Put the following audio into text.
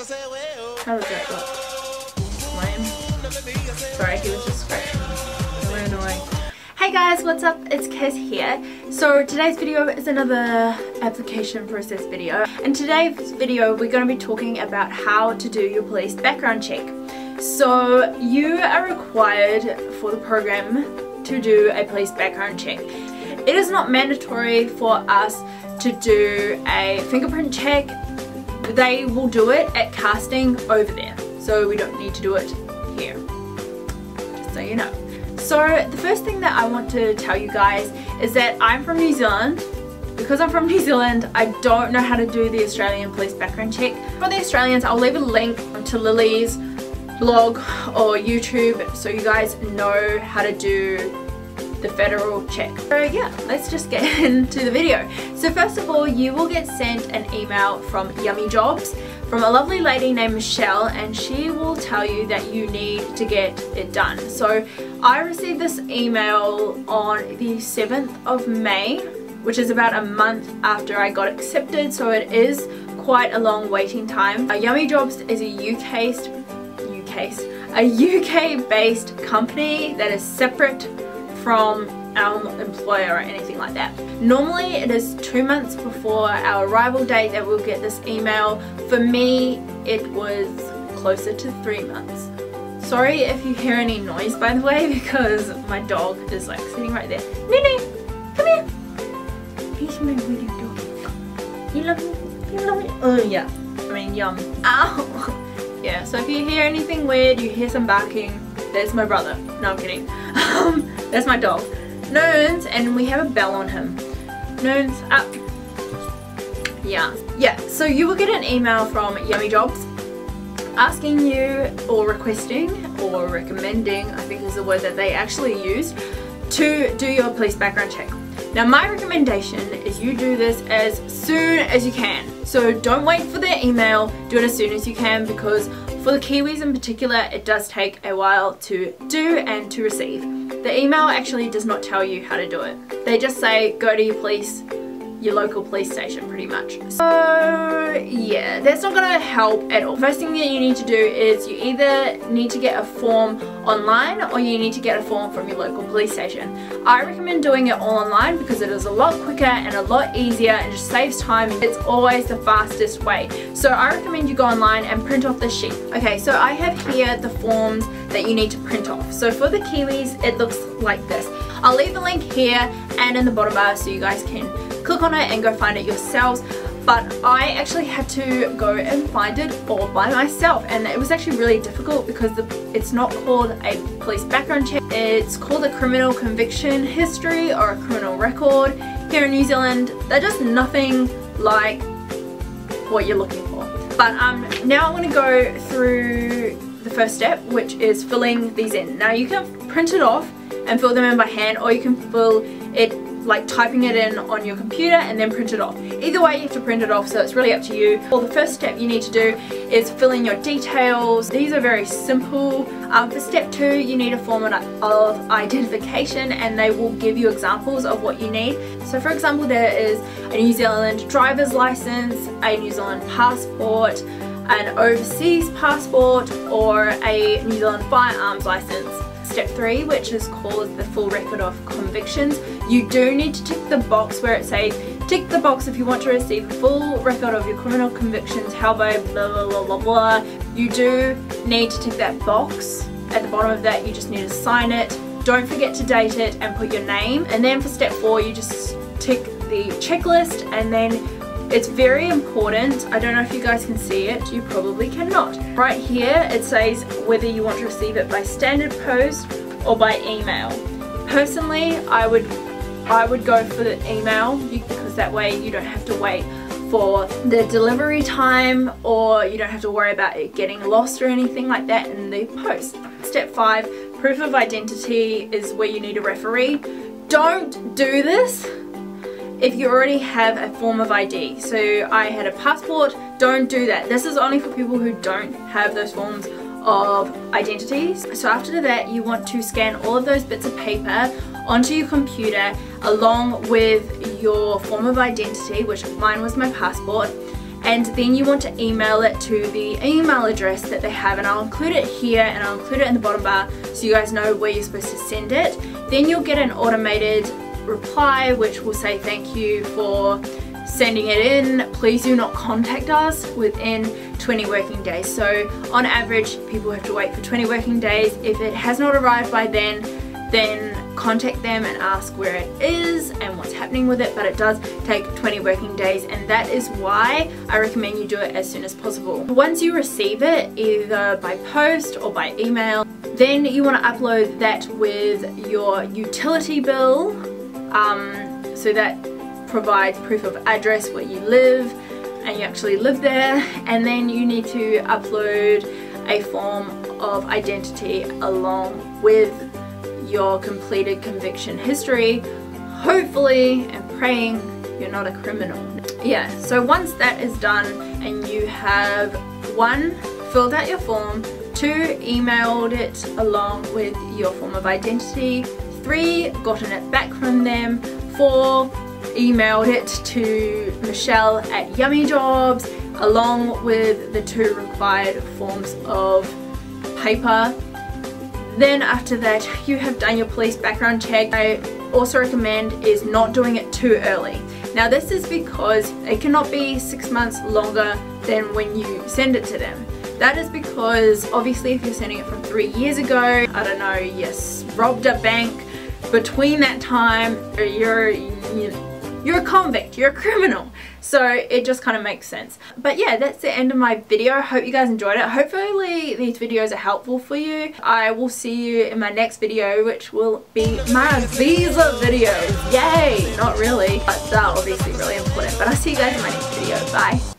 How does that look? Lame. Sorry, he was just scratching. Really annoying. Hey guys, what's up? It's Kez here. So today's video is another application process video. In today's video, we're going to be talking about how to do your police background check. So you are required for the program to do a police background check. It is not mandatory for us to do a fingerprint check. They will do it at casting over there, so we don't need to do it here, just so you know. So the first thing that I want to tell you guys is that I'm from New Zealand. Because I'm from New Zealand, I don't know how to do the Australian police background check. For the Australians, I'll leave a link to Lily's blog or YouTube so you guys know how to do the federal check. So yeah, let's just get into the video. So first of all, you will get sent an email from Yummy Jobs from a lovely lady named Michelle, and she will tell you that you need to get it done. So I received this email on the 7th of May, which is about a month after I got accepted, so it is quite a long waiting time. Yummy Jobs is a UK-based company that is separate from our employer or anything like that. Normally it is 2 months before our arrival date that we'll get this email. For me, it was closer to 3 months. Sorry if you hear any noise, by the way, because my dog is like sitting right there. Nene, come here. He's my really dog. You love me? You love me? Oh yeah. I mean, yum. Ow. Yeah, so if you hear anything weird, you hear some barking, there's my brother. No, I'm kidding. That's my dog. Noons, and we have a bell on him. Noons, up. Yeah. So you will get an email from Yummy Jobs asking you, or requesting, or recommending, I think is the word that they actually used, to do your police background check. Now my recommendation is you do this as soon as you can. So don't wait for their email, do it as soon as you can, because for the Kiwis in particular, it does take a while to do and to receive. The email actually does not tell you how to do it. They just say go to your local police station pretty much. So yeah, that's not gonna help at all. First thing that you need to do is you either need to get a form online or you need to get a form from your local police station. I recommend doing it all online because it is a lot quicker and a lot easier and just saves time. It's always the fastest way. So I recommend you go online and print off the sheet. Okay, so I have here the forms that you need to print off. So for the Kiwis, it looks like this. I'll leave the link here and in the bottom bar so you guys can click on it and go find it yourselves. But I actually had to go and find it all by myself, and it was actually really difficult because it's not called a police background check. It's called a criminal conviction history or a criminal record. Here in New Zealand, they're just nothing like what you're looking for. But now I'm going to go through the first step, which is filling these in. Now you can print it off and fill them in by hand, or you can fill it like typing it in on your computer and then print it off. Either way, you have to print it off, so it's really up to you. Well, the first step you need to do is fill in your details. These are very simple. For step 2, you need a form of identification, and they will give you examples of what you need. So for example, there is a New Zealand driver's license, a New Zealand passport, an overseas passport, or a New Zealand firearms license. Step 3, which is called the full record of convictions, you do need to tick the box where it says tick the box if you want to receive a full record of your criminal convictions held by blah blah blah blah blah. You do need to tick that box. At the bottom of that, you just need to sign it. Don't forget to date it and put your name. And then for step 4, you just tick the checklist, and then it's very important. I don't know if you guys can see it, you probably cannot. Right here it says whether you want to receive it by standard post or by email. Personally, I would go for the email because that way you don't have to wait for the delivery time, or you don't have to worry about it getting lost or anything like that in the post. Step 5, proof of identity is where you need a referee. Don't do this if you already have a form of ID. So I had a passport. Don't do that. This is only for people who don't have those forms of identities. So after that, you want to scan all of those bits of paper onto your computer along with your form of identity, which mine was my passport, and then you want to email it to the email address that they have, and I'll include it here and I'll include it in the bottom bar so you guys know where you're supposed to send it. Then you'll get an automated reply which will say thank you for sending it in. Please do not contact us within 20 working days. So on average people have to wait for 20 working days. If it has not arrived by then contact them and ask where it is and what's happening with it, but it does take 20 working days, and that is why I recommend you do it as soon as possible. Once you receive it, either by post or by email, then you want to upload that with your utility bill, so that provides proof of address where you live and you actually live there, and then you need to upload a form of identity along with your completed conviction history. Hopefully and praying you're not a criminal. Yeah, so once that is done and you have 1, filled out your form, 2, emailed it along with your form of identity, 3, gotten it back from them, 4, emailed it to Michelle at Yummy Jobs along with the 2 required forms of paper. Then after that you have done your police background check. I also recommend is not doing it too early. Now this is because it cannot be 6 months longer than when you send it to them. That is because obviously if you're sending it from 3 years ago, I don't know, yes, robbed a bank, between that time you're a convict, you're a criminal. So it just kind of makes sense. But yeah, that's the end of my video. I hope you guys enjoyed it. Hopefully these videos are helpful for you. I will see you in my next video, which will be my visa videos. Yay! Not really, but they're obviously really important. But I'll see you guys in my next video. Bye.